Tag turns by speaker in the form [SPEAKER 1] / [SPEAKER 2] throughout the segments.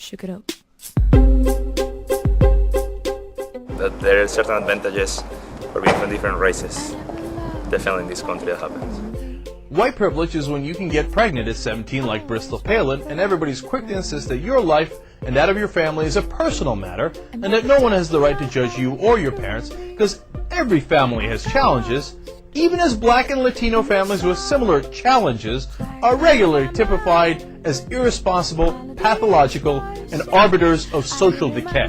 [SPEAKER 1] shook it up.
[SPEAKER 2] That there are certain advantages for being from different races. Definitely in this country that happens.
[SPEAKER 3] White privilege is when you can get pregnant at 17 like Bristol Palin, and everybody's quick to insist that your life and that of your family is a personal matter, and that no one has the right to judge you or your parents, because every family has challenges, even as Black and Latino families with similar challenges are regularly typified as irresponsible, pathological, and arbiters of social decay.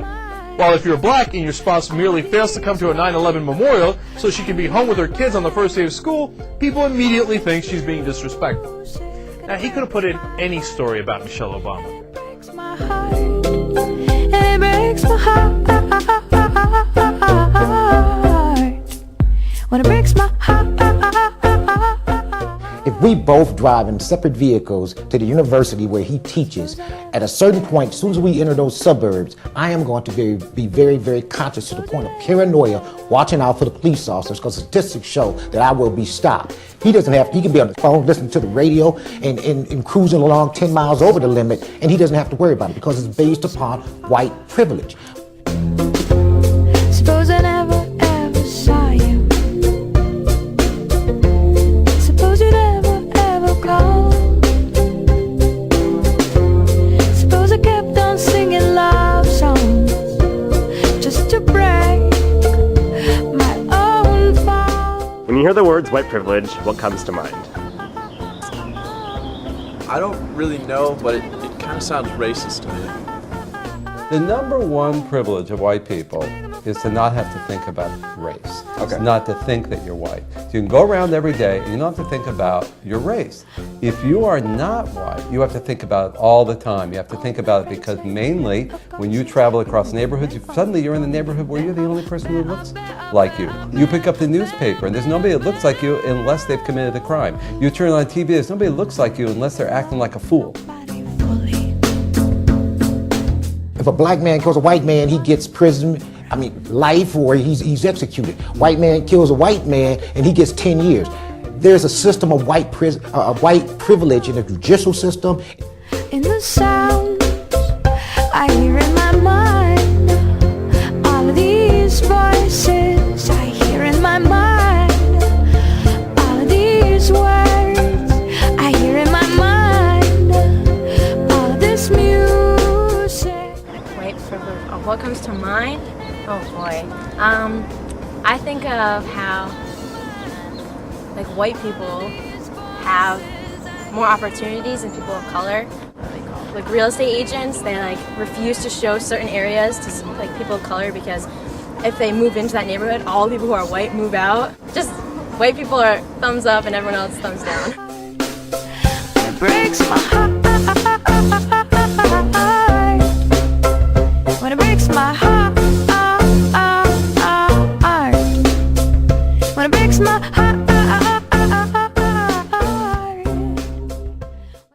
[SPEAKER 3] While if you're Black and your spouse merely fails to come to a 9/11 memorial so she can be home with her kids on the first day of school, people immediately think she's being disrespectful. Now, he could have put in any story about Michelle Obama.
[SPEAKER 1] It breaks my heart when it breaks my heart.
[SPEAKER 4] If we both drive in separate vehicles to the university where he teaches, at a certain point, as soon as we enter those suburbs, I am going to be very, very conscious to the point of paranoia, watching out for the police officers, because statistics show that I will be stopped. He doesn't have to, he can be on the phone, listening to the radio, and cruising along 10 miles over the limit, and he doesn't have to worry about it because it's based upon white privilege.
[SPEAKER 1] Suppose I never ever saw you. Suppose you'd ever call. Suppose I kept on singing love songs just to break my own fall.
[SPEAKER 5] When you hear the words white privilege, what comes to mind?
[SPEAKER 6] I don't really know, but it kind of sounds racist to me.
[SPEAKER 7] The number one privilege of white people is to not have to think about race. Okay. Not to think that you're white. So you can go around every day and you don't have to think about your race. If you are not white, you have to think about it all the time. You have to think about it because mainly when you travel across neighborhoods, suddenly you're in the neighborhood where you're the only person who looks like you. You pick up the newspaper and there's nobody that looks like you unless they've committed a crime. You turn on TV, there's nobody that looks like you unless they're acting like a fool.
[SPEAKER 4] If a Black man kills a white man, he gets life, or he's executed. White man kills a white man and he gets 10 years. There's a system of white privilege in the judicial system.
[SPEAKER 1] In the sounds I hear in my mind, all of these voices I hear in my mind, all of these words I hear in my mind, all of this music.
[SPEAKER 8] White privilege. Oh, what comes to mind? Oh boy. I think of how like white people have more opportunities than people of color. Like real estate agents, they like refuse to show certain areas to like people of color because if they move into that neighborhood, all the people who are white move out. Just white people are thumbs up and everyone else thumbs down.
[SPEAKER 1] It breaks my heart.